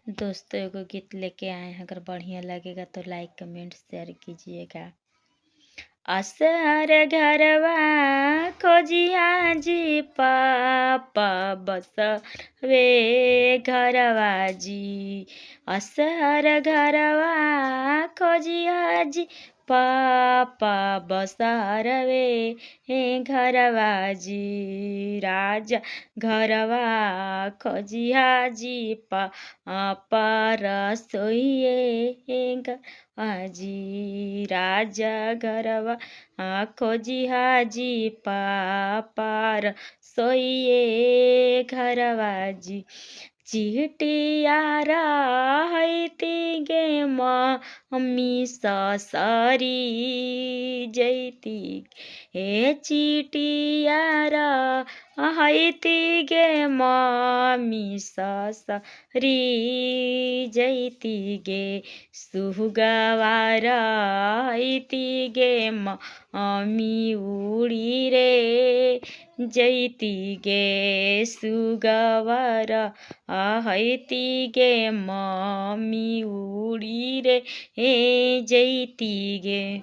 दोस्तों एगो गीत लेके आए हैं, अगर बढ़िया लगेगा तो लाइक कमेंट शेयर कीजिएगा। असहर घरवा खोजिया जी पापा बसवे घरवा जी। असहर घरवा खोजिया जी पापा बसरवे घरवा जी। राजा घरवा खोजिया जी पापा रसोइए जी। राजा घरवा खोजिया जी पापार सोइए घरवा जी। चिटियारा हैती गे मम्मी ससरी जैती हे चिटियारा हैती गे मम्मी ससरी जैती गे। सुगवार हैती गे मम्मी उड़ी रे जैती गे। सुगवार हैती गे मम्मी उड़ी रे जैती गे।